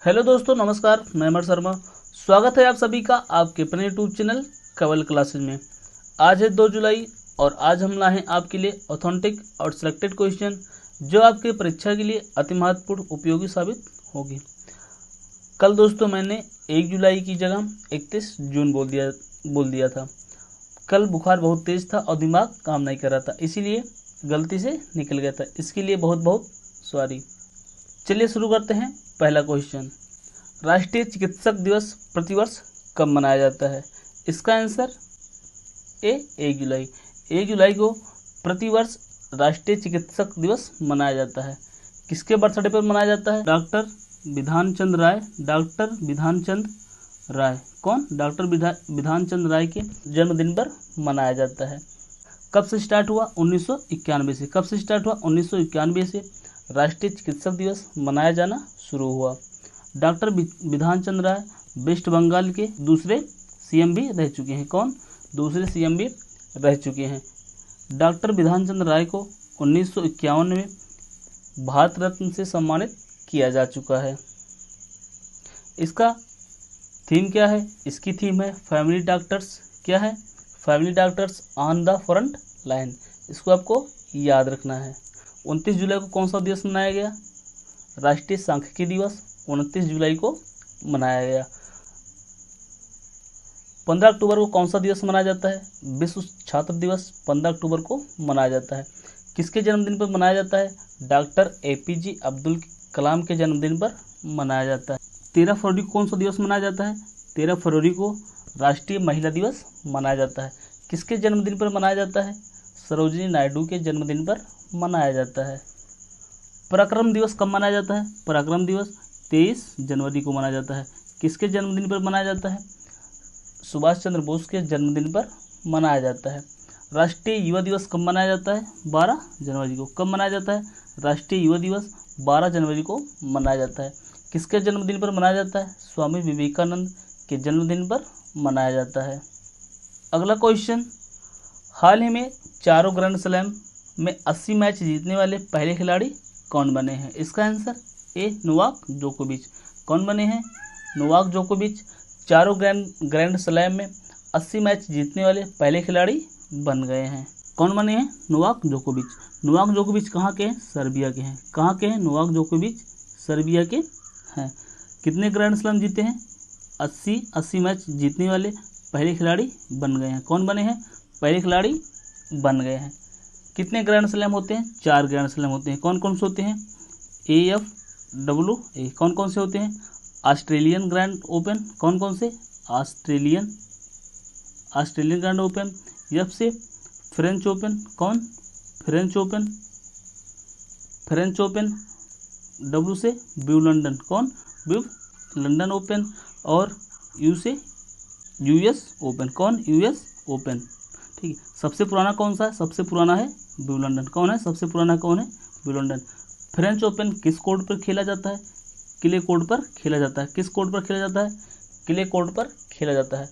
Hello दोस्तों, नमस्कार। मैं अमर शर्मा। स्वागत है आप सभी का आपके अपने यूट्यूब चैनल कवल क्लासेज में। आज है 2 जुलाई और आज हम लाए हैं आपके लिए ऑथेंटिक और सिलेक्टेड क्वेश्चन जो आपके परीक्षा के लिए अति महत्वपूर्ण उपयोगी साबित होगी। कल दोस्तों मैंने 1 जुलाई की जगह 31 जून बोल दिया था। कल बुखार बहुत तेज़ था और दिमाग काम नहीं कर रहा था, इसीलिए गलती से निकल गया था। इसके लिए बहुत बहुत सॉरी। चलिए शुरू करते हैं। पहला क्वेश्चन, राष्ट्रीय चिकित्सक दिवस प्रतिवर्ष कब मनाया जाता है? इसका आंसर ए 1 जुलाई। 1 जुलाई को प्रतिवर्ष राष्ट्रीय चिकित्सक दिवस मनाया जाता है। किसके बर्थडे पर मनाया जाता है? डॉक्टर विधान चंद राय। डॉक्टर विधान चंद राय कौन? डॉक्टर विधान चंद राय के जन्मदिन पर मनाया जाता है। कब से स्टार्ट हुआ? 1991 से। कब से स्टार्ट हुआ? 1991 से राष्ट्रीय चिकित्सक दिवस मनाया जाना शुरू हुआ। डॉक्टर विधान चंद राय वेस्ट बंगाल के दूसरे सीएम भी रह चुके हैं। कौन? दूसरे सीएम भी रह चुके हैं। डॉक्टर विधान चंद राय को 1951 में भारत रत्न से सम्मानित किया जा चुका है। इसका थीम क्या है? इसकी थीम है फैमिली डॉक्टर्स। क्या है? Family doctors on the front line. इसको आपको याद रखना है। 29 जुलाई को कौन सा दिवस मनाया गया? राष्ट्रीय सांख्यिकी दिवस 29 जुलाई को मनाया गया। 15 अक्टूबर को कौन सा दिवस मनाया जाता है? विश्व छात्र दिवस 15 अक्टूबर को मनाया जाता है। किसके जन्मदिन पर मनाया जाता है? डॉक्टर APJ अब्दुल कलाम के जन्मदिन पर मनाया जाता है। 13 फरवरी को कौन सा दिवस मनाया जाता है? 13 फरवरी को राष्ट्रीय महिला दिवस मनाया जाता है। किसके जन्मदिन पर मनाया जाता है? सरोजिनी नायडू के जन्मदिन पर मनाया जाता है। पराक्रम दिवस कब मनाया जाता है? पराक्रम दिवस 23 जनवरी को मनाया जाता है। किसके जन्मदिन पर मनाया जाता है? सुभाष चंद्र बोस के जन्मदिन पर मनाया जाता है। राष्ट्रीय युवा दिवस कब मनाया जाता है? 12 जनवरी को। कब मनाया जाता है? राष्ट्रीय युवा दिवस 12 जनवरी को मनाया जाता है। किसके जन्मदिन पर मनाया जाता है? स्वामी विवेकानंद के जन्मदिन पर मनाया जाता है। अगला क्वेश्चन, हाल ही में चारों ग्रैंड स्लैम में 80 मैच जीतने वाले पहले खिलाड़ी कौन बने हैं? इसका आंसर ए नोवाक जोकोविच। कौन बने हैं? नोवाक जोकोविच चारों ग्रैंड स्लैम में 80 मैच जीतने वाले पहले खिलाड़ी बन गए हैं। कौन बने हैं? नोवाक जोकोविच। नोवाक जोकोविच कहाँ के हैं? सर्बिया के हैं। कहाँ के हैं? नोवाक जोकोविच सर्बिया के हैं। कितने ग्रैंड स्लैम जीते हैं? 80 मैच जीतने वाले पहले खिलाड़ी बन गए हैं। कौन बने हैं? पहले खिलाड़ी बन गए हैं। कितने ग्रैंड स्लैम होते हैं? 4 ग्रैंड स्लैम होते हैं। कौन कौन से होते हैं? AFWA। कौन कौन से होते हैं? Australian grand open. कौन कौन से? Australian grand open. F से फ्रेंच ओपन। कौन? French open. W से विंबलडन। कौन? Wimbledon open. और U से US ओपन। कौन? US open. ठीक है। सबसे पुराना कौन सा है? सबसे पुराना है विंबलडन। कौन है सबसे पुराना? कौन है? विंबलडन। फ्रेंच ओपन किस कोर्ट पर खेला जाता है? क्ले कोर्ट पर खेला जाता है। किस कोर्ट पर खेला जाता है? क्ले कोर्ट पर खेला जाता है।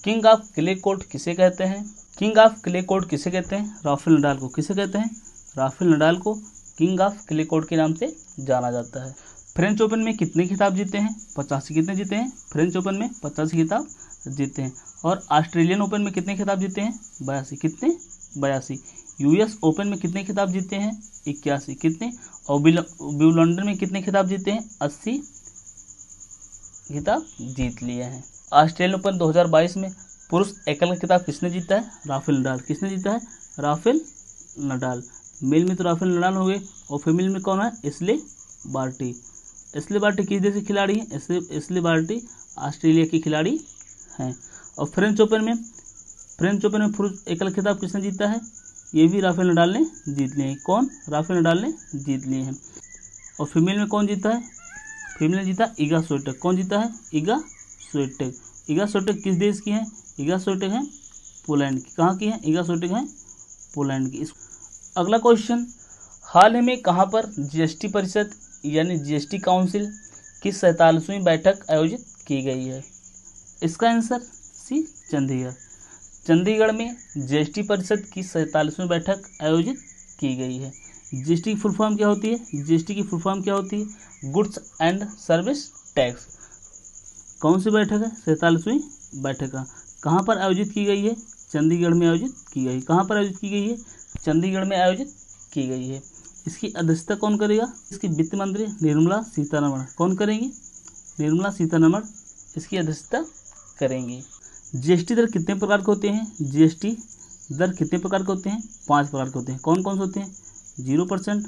किंग ऑफ क्ले कोर्ट किसे कहते हैं? किंग ऑफ क्ले कोर्ट किसे कहते हैं? राफेल नडाल को। किसे कहते हैं? राफेल नडाल को किंग ऑफ क्ले कोर्ट के नाम से जाना जाता है। फ्रेंच ओपन में कितने खिताब जीते हैं? 85। कितने जीते हैं? फ्रेंच ओपन में 85 खिताब जीते हैं। और ऑस्ट्रेलियन ओपन में कितने खिताब जीते हैं? 82। कितने? 82। US ओपन में कितने खिताब जीते हैं? 81। कितने? और विंबलडन में कितने खिताब जीते हैं? 80 खिताब जीत लिए हैं। ऑस्ट्रेलियन ओपन 2022 में पुरुष एकल खिताब किसने जीता है? Rafael Nadal. किसने जीता है? Rafael Nadal. मेल में तो राफेल नडाल हो गए और फीमेल में कौन है? Ashleigh Barty. एशले बार्टी किस देश की खिलाड़ी है? एशले बार्टी ऑस्ट्रेलिया की खिलाड़ी हैं। और फ्रेंच ओपन में पुरुष एकल खिताब किसने जीता है? ये भी राफेल नडाल ने जीत लिए हैं। कौन? राफेल नडाल ने जीत लिए हैं। और फीमेल में कौन जीता है? फीमेल ने जीता इगा स्विएटेक। कौन जीता है? Iga Swiatek. इगा स्विएटेक किस देश की है? इगा स्विएटेक है पोलैंड की। कहाँ की है? इगा स्विएटेक है पोलैंड की। अगला क्वेश्चन, हाल ही में कहाँ पर GST परिषद यानी GST काउंसिल की 47वीं बैठक आयोजित की गई है? इसका आंसर सी चंडीगढ़। चंडीगढ़ में GST परिषद की 47वीं बैठक आयोजित की गई है। जीएसटी की फुल फॉर्म क्या होती है? जीएसटी की फुल फॉर्म क्या होती है? Goods and service tax. कौन सी बैठक है? 47वीं बैठक। कहाँ पर आयोजित की गई है? चंडीगढ़ में आयोजित की गई। कहाँ पर आयोजित की गई है? चंडीगढ़ में आयोजित की गई है। इसकी अध्यक्षता कौन करेगा? इसकी वित्त मंत्री निर्मला सीतारमण। कौन करेंगी? निर्मला सीतारमण इसकी अध्यक्षता करेंगी। जीएसटी दर कितने प्रकार के होते हैं? जीएसटी दर कितने प्रकार के होते हैं? 5 प्रकार के होते हैं। कौन कौन से होते हैं? 0%,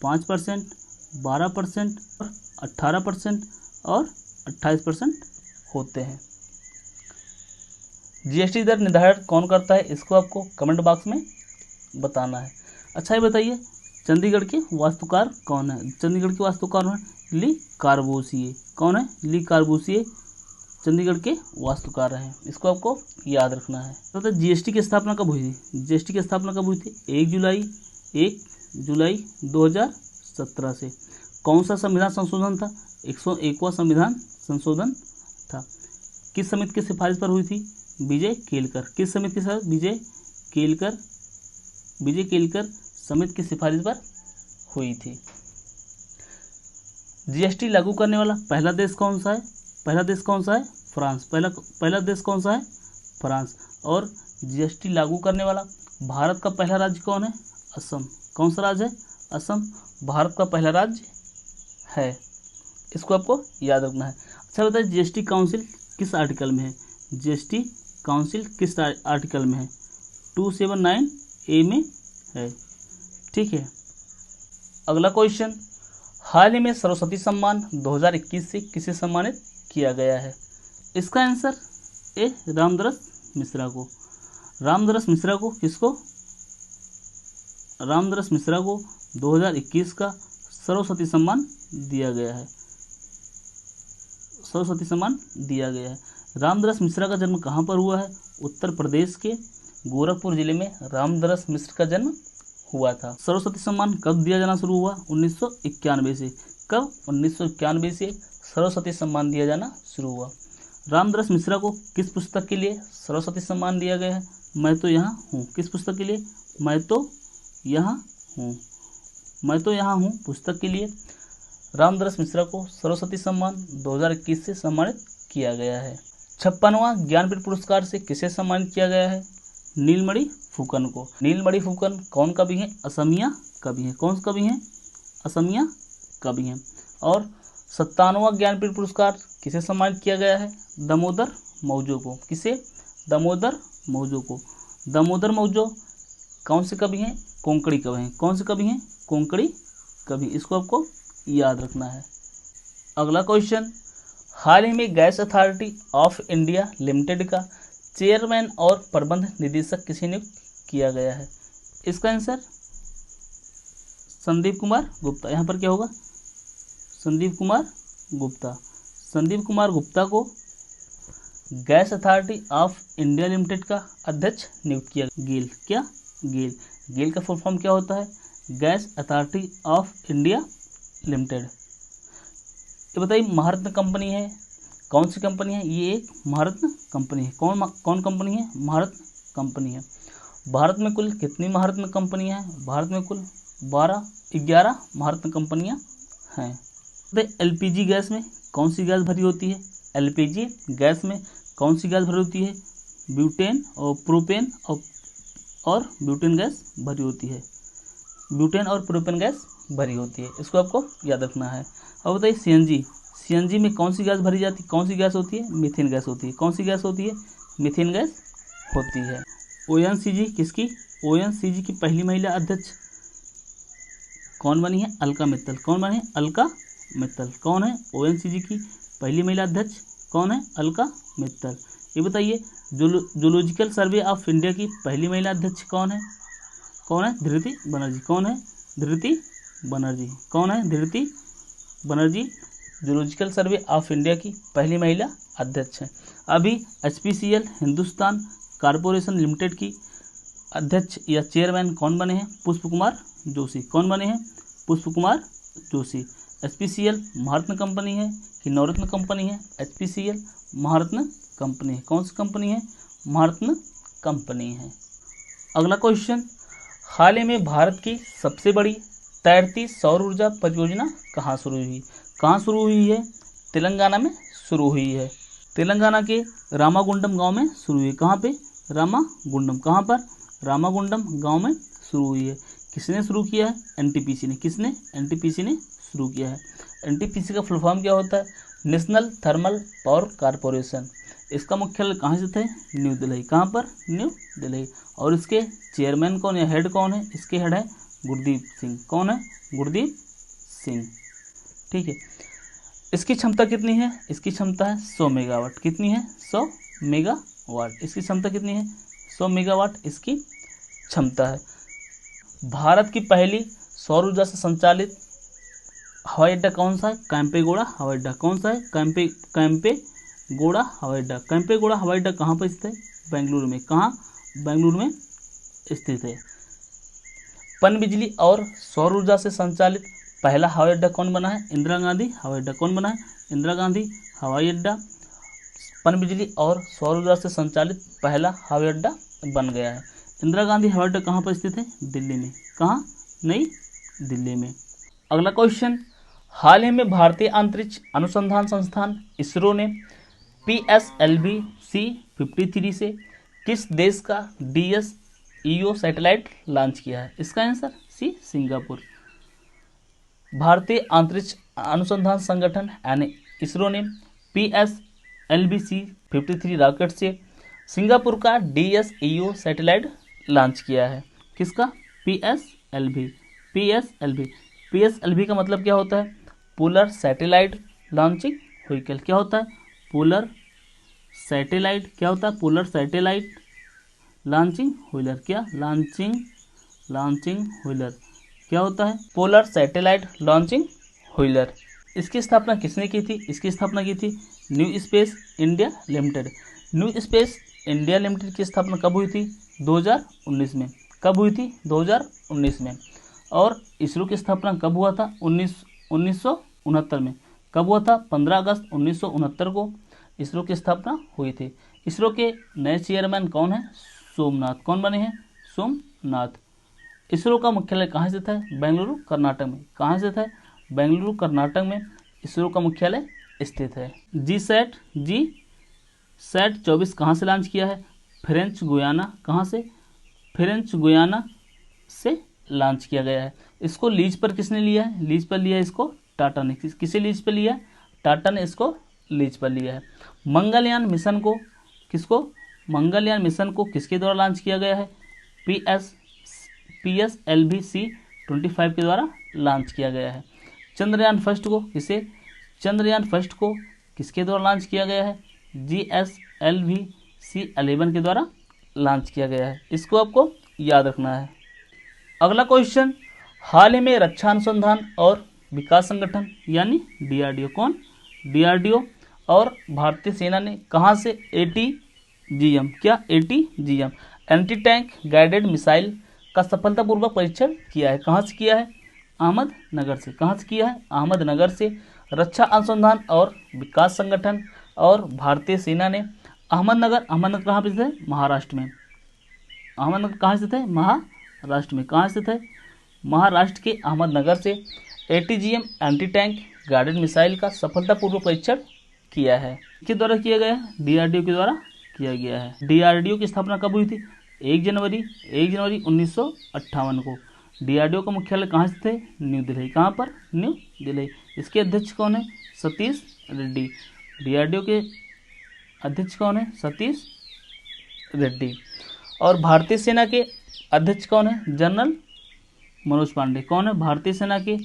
5%, 12% और 18% और 28% होते हैं। जीएसटी दर निर्धारण कौन करता है? इसको आपको कमेंट बॉक्स में बताना है। अच्छा, ये बताइए चंडीगढ़ के वास्तुकार कौन है? चंडीगढ़ के वास्तुकार हैं ली कार्बूसिए। कौन है? ली कार्बूसिए चंडीगढ़ के वास्तुकार हैं। इसको आपको याद रखना है। तो जीएसटी की स्थापना कब हुई थी? जीएसटी की स्थापना कब हुई थी? 1 जुलाई 2017 से। कौन सा संविधान संशोधन था? 101वां संविधान संशोधन था। किस समिति की सिफारिश पर हुई थी? विजय केलकर। किस समिति के साथ? विजय केलकर समिति की सिफारिश पर हुई थी। जीएसटी लागू करने वाला पहला देश कौन सा है? पहला देश कौन सा है? फ्रांस। पहला देश कौन सा है? फ्रांस। और जीएसटी लागू करने वाला भारत का पहला राज्य कौन है? असम। कौन सा राज्य है? असम भारत का पहला राज्य है। इसको आपको याद रखना है। अच्छा बताइए जीएसटी काउंसिल किस आर्टिकल में है? जीएसटी काउंसिल किस आर्टिकल में है? 279A में है। ठीक है। अगला क्वेश्चन, हाल ही में सरस्वती सम्मान 2021 से किसे सम्मानित किया गया है? इसका आंसर ए रामदरस मिश्रा को। रामदरस मिश्रा को किसको? रामदरस मिश्रा को 2021 का सरस्वती सम्मान दिया गया है। सरस्वती सम्मान दिया गया है। रामदरस मिश्रा का जन्म कहाँ पर हुआ है? उत्तर प्रदेश के गोरखपुर जिले में रामदरस मिश्र का जन्म हुआ था। सरस्वती सम्मान कब दिया जाना शुरू हुआ? 1991 से। कब? 1991 से सरस्वती सम्मान दिया जाना शुरू हुआ। रामदरस मिश्रा को किस पुस्तक के लिए सरस्वती सम्मान दिया गया है? मैं तो यहाँ हूँ। किस पुस्तक के लिए? मैं तो यहाँ हूँ। मैं तो यहाँ हूँ पुस्तक के लिए रामदरस मिश्रा को सरस्वती सम्मान 2021 से सम्मानित किया गया है। 56वां ज्ञानपीठ पुरस्कार से किसे सम्मानित किया गया है? नीलमणि फुकन को। नीलमणि फुकन कौन कवि हैं? असमिया कवि हैं। कौन कवि हैं? असमिया कवि हैं। और 57वां ज्ञानपीठ पुरस्कार किसे सम्मानित किया गया है? दामोदर मौजो को। किसे? दामोदर मौजो को। दामोदर मौजो कौन से कवि हैं? कोंकणी कवि हैं। कौन से कवि हैं? कोंकणी कवि। इसको आपको याद रखना है। अगला क्वेश्चन, हाल ही में gas authority of India limited का चेयरमैन और प्रबंध निदेशक किसे नियुक्त किया गया है? इसका आंसर संदीप कुमार गुप्ता। यहाँ पर क्या होगा? संदीप कुमार गुप्ता। संदीप कुमार गुप्ता को gas authority of India limited का अध्यक्ष नियुक्त किया। गेल। क्या? गेल। गेल का फुल फॉर्म क्या होता है? Gas authority of India limited. ये बताइए महारत्न कंपनी है, कौन सी कंपनी है? ये एक महारत्न कंपनी है। कौन कंपनी है? महारत्न कंपनी है। भारत में कुल कितनी महारत्न कंपनियां हैं? भारत में कुल 11 महारत्न कंपनियां हैं। एलपीजी गैस में कौन सी गैस भरी होती है? एलपीजी गैस में कौन सी गैस भरी होती है? ब्यूटेन और प्रोपेन और ब्यूटेन गैस भरी होती है। ब्यूटेन और प्रोपेन गैस भरी होती है। इसको आपको याद रखना है। अब बताइए सीएनजी। सीएनजी में कौन सी गैस भरी जाती है? कौन सी गैस होती है? मीथेन गैस होती है। कौन सी गैस होती है? मीथेन गैस होती है। ओएनजीसी किसकी? ओएनजीसी की पहली महिला अध्यक्ष कौन बनी है? अलका मित्तल। कौन बनी है? अलका मित्तल। कौन है? ओएनजीसी की पहली महिला अध्यक्ष कौन है? अलका मित्तल। ये बताइए जूलॉजिकल सर्वे ऑफ इंडिया की पहली महिला अध्यक्ष कौन है? कौन है? धृति बनर्जी। कौन है? धृति बनर्जी। कौन है? Dhriti Banerjee Zoological Survey of India की पहली महिला अध्यक्ष हैं। अभी एचपीसीएल हिंदुस्तान कॉरपोरेशन लिमिटेड की अध्यक्ष या चेयरमैन कौन बने हैं? पुष्प कुमार जोशी। कौन बने हैं? पुष्प कुमार जोशी। एचपीसीएल महारत्न कंपनी है कि नवरत्न कंपनी है? एचपीसीएल महारत्न कंपनी है। कौन सी कंपनी है? महारत्न कंपनी है। अगला क्वेश्चन, हाल ही में भारत की सबसे बड़ी तैरती सौर ऊर्जा परियोजना कहाँ शुरू हुई? कहाँ शुरू हुई है? तेलंगाना में शुरू हुई है। तेलंगाना के रामागुंडम गांव में शुरू हुई। कहाँ पे? रामागुंडम। कहाँ पर? रामागुंडम गांव में शुरू हुई है। किसने शुरू किया है? एनटीपीसी ने। किसने? एनटीपीसी ने शुरू किया है। एनटीपीसी का फुल फॉर्म क्या होता है? National thermal power corporation. इसका मुख्यालय कहाँ स्थित है? न्यू दिल्ली। कहाँ पर? न्यू दिल्ली। और इसके चेयरमैन कौन या हेड कौन है? इसके हेड है गुरदीप सिंह। कौन है? गुरदीप सिंह। ठीक है। इसकी क्षमता कितनी है? इसकी क्षमता है 100 मेगावाट। कितनी है? 100 मेगावाट। इसकी क्षमता कितनी है? 100 मेगावाट इसकी क्षमता है। भारत की पहली सौर ऊर्जा से संचालित हवाई अड्डा कौन सा है? कैंपेगौड़ा हवाई अड्डा। कौन सा है? कैंपेगौड़ा हवाई अड्डा। कैंपेगौड़ा हवाई अड्डा कहाँ पर स्थित है? बेंगलुरु में। कहाँ? बेंगलुरु में स्थित है। पनबिजली और सौर ऊर्जा से संचालित पहला हवाई अड्डा कौन बना है? इंदिरा गांधी हवाई अड्डा। कौन बना है? इंदिरा गांधी हवाई अड्डा पनबिजली और सौर ऊर्जा से संचालित पहला हवाई अड्डा बन गया है। इंदिरा गांधी हवाई अड्डा कहाँ पर स्थित है? दिल्ली में। कहाँ? नई दिल्ली में। अगला क्वेश्चन, हाल ही में भारतीय अंतरिक्ष अनुसंधान संस्थान इसरो ने PSLV-C53 से किस देश का DSEO सैटेलाइट लॉन्च किया है? इसका आंसर सी, सिंगापुर। भारतीय अंतरिक्ष अनुसंधान संगठन यानी इसरो ने PSLV-C53 रॉकेट से सिंगापुर का DSEO सैटेलाइट लॉन्च किया है। किसका? PSLV का मतलब क्या होता है? Polar satellite launching vehicle. क्या होता है? Polar satellite. क्या होता है? Polar satellite launching wheeler. क्या? लॉन्चिंग व्हीलर क्या होता है? Polar satellite launching wheeler. इसकी स्थापना किसने की थी? इसकी स्थापना की थी new space India limited. New space India limited की स्थापना कब हुई थी? 2019 में। कब हुई थी? 2019 में। और इसरो की स्थापना कब हुआ था? 1969 में। कब हुआ था? 15 अगस्त 1969 को इसरो की स्थापना हुई थी। इसरो के नए चेयरमैन कौन है? सोमनाथ। कौन बने हैं? सोमनाथ। इसरो का मुख्यालय कहाँ स्थित है? बेंगलुरु कर्नाटक में। कहाँ स्थित है? बेंगलुरु कर्नाटक में इसरो का मुख्यालय स्थित है। जी सैट 24 कहाँ से लॉन्च किया है? French Guiana. कहाँ से? फ्रेंच गुयाना से लॉन्च किया गया है। इसको लीज पर किसने लिया है? लीज पर लिया है इसको टाटा ने। किसे लीज पर लिया है? टाटा ने इसको लीज पर लिया है। मंगलयान मिशन को किसके द्वारा लॉन्च किया गया है? PSLV-C25 के द्वारा लॉन्च किया गया है। चंद्रयान फर्स्ट को किसके द्वारा लॉन्च किया गया है? GSLV-C11 के द्वारा लॉन्च किया गया है। इसको आपको याद रखना है। अगला क्वेश्चन, हाल ही में रक्षा अनुसंधान और विकास संगठन यानी DRDO। कौन? DRDO और भारतीय सेना ने कहाँ से ATGM anti tank guided missile का सफलतापूर्वक परीक्षण किया है। कहाँ से किया है? अहमदनगर से। कहाँ से किया है? अहमदनगर से। रक्षा अनुसंधान और विकास संगठन और भारतीय सेना ने अहमदनगर कहाँ पर स्थित है? महाराष्ट्र में। अहमदनगर कहाँ स्थित है? महाराष्ट्र में। कहाँ स्थित है? महाराष्ट्र के अहमदनगर से ATGM anti tank guided missile का सफलतापूर्वक परीक्षण किया है। किसके द्वारा किया गया है? DRDO के द्वारा किया गया है। DRDO की स्थापना कब हुई थी? 1 जनवरी 1958 को। DRDO का मुख्यालय कहाँ स्थित है? न्यू दिल्ली। कहाँ पर? न्यू दिल्ली। इसके अध्यक्ष कौन है? सतीश रेड्डी। DRDO के अध्यक्ष कौन है? सतीश रेड्डी। और भारतीय सेना के अध्यक्ष कौन है? जनरल मनोज पांडे। कौन है? भारतीय सेना के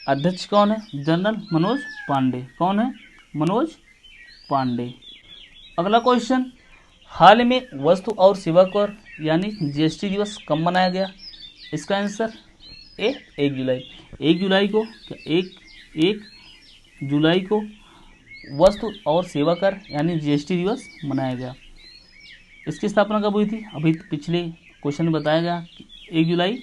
अध्यक्ष कौन है? जनरल मनोज पांडे। कौन है? मनोज पांडे। अगला क्वेश्चन, हाल ही में वस्तु और सेवा कर यानी GST दिवस कब मनाया गया? इसका आंसर 1 जुलाई। 1 जुलाई को वस्तु और सेवा कर यानी GST दिवस मनाया गया। इसकी स्थापना कब हुई थी? अभी पिछले क्वेश्चन में बताया गया कि 1 जुलाई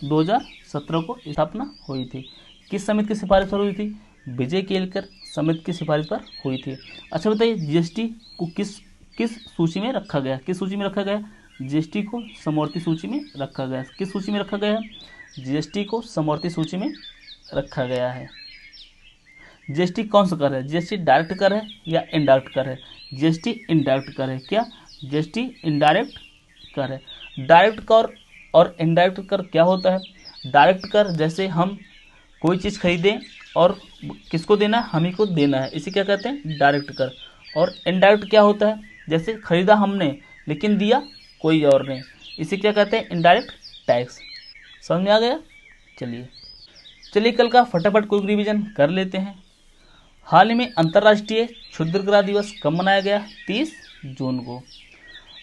2017 को स्थापना हुई थी। किस समिति की सिफारिश पर हुई थी? विजय केलकर समिति की सिफारिश पर हुई थी। अच्छा बताइए, GST को किस सूची में रखा गया? किस सूची में रखा गया? GST को समवर्ती सूची में रखा गया। किस सूची में रखा गया है? जीएसटी को समवर्ती सूची में रखा गया है। जीएसटी कौन सा कर है? जीएसटी डायरेक्ट कर है या इनडायरेक्ट कर है? जीएसटी इनडायरेक्ट कर है। क्या? जीएसटी इनडायरेक्ट कर है। डायरेक्ट कर और इनडायरेक्ट कर क्या होता है? डायरेक्ट कर जैसे हम कोई चीज़ खरीदें और किसको देना है? हम ही को देना है, इसे क्या कहते हैं? डायरेक्ट कर। और इनडायरेक्ट क्या होता है? जैसे खरीदा हमने लेकिन दिया कोई और ने, इसे क्या कहते हैं? Indirect tax. समझ में आ गया? चलिए कल का फटाफट क्विक रिवीजन कर लेते हैं। हाल ही में अंतर्राष्ट्रीय क्षुद्रग्राह दिवस कब मनाया गया? 30 जून को।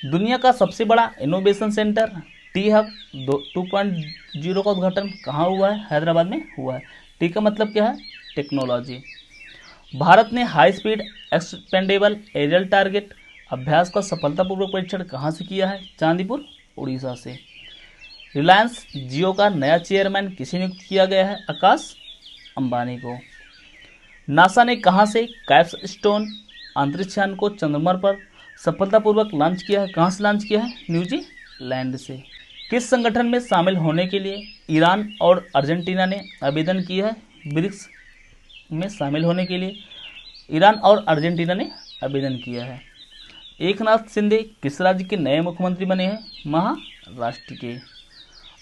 दुनिया का सबसे बड़ा इनोवेशन सेंटर टी हब 2.0 का उद्घाटन कहाँ हुआ है? हैदराबाद में हुआ है। टी का मतलब क्या है? टेक्नोलॉजी। भारत ने high speed expendable aerial target अभ्यास का सफलतापूर्वक परीक्षण कहाँ से किया है? चांदीपुर, उड़ीसा से। रिलायंस जियो का नया चेयरमैन किसे नियुक्त किया गया है? आकाश अंबानी को। नासा ने कहाँ से कैप्स्टोन अंतरिक्ष यान को चंद्रमा पर सफलतापूर्वक लॉन्च किया है? कहाँ से लॉन्च किया है? न्यूजीलैंड से। किस संगठन में शामिल होने के लिए ईरान और अर्जेंटीना ने आवेदन किया है? ब्रिक्स में शामिल होने के लिए ईरान और अर्जेंटीना ने आवेदन किया है। एकनाथ शिंदे किस राज्य के नए मुख्यमंत्री बने हैं? महाराष्ट्र के।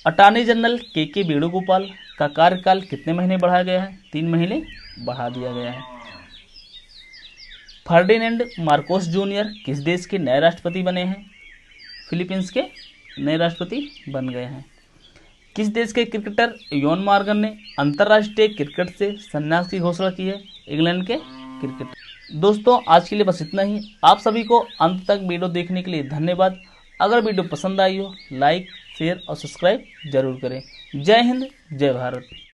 अटॉर्नी जनरल के वेणुगोपाल का कार्यकाल कितने महीने बढ़ाया गया है? 3 महीने बढ़ा दिया गया है। फर्डिनेंड मार्कोस जूनियर किस देश के नए राष्ट्रपति बने हैं? फिलीपींस के नए राष्ट्रपति बन गए हैं। किस देश के क्रिकेटर योन मॉर्गन ने अंतर्राष्ट्रीय क्रिकेट से संन्यास की घोषणा की है? इंग्लैंड के क्रिकेटर। दोस्तों आज के लिए बस इतना ही। आप सभी को अंत तक वीडियो देखने के लिए धन्यवाद। अगर वीडियो पसंद आई हो लाइक, शेयर और सब्सक्राइब जरूर करें। जय हिंद, जय भारत।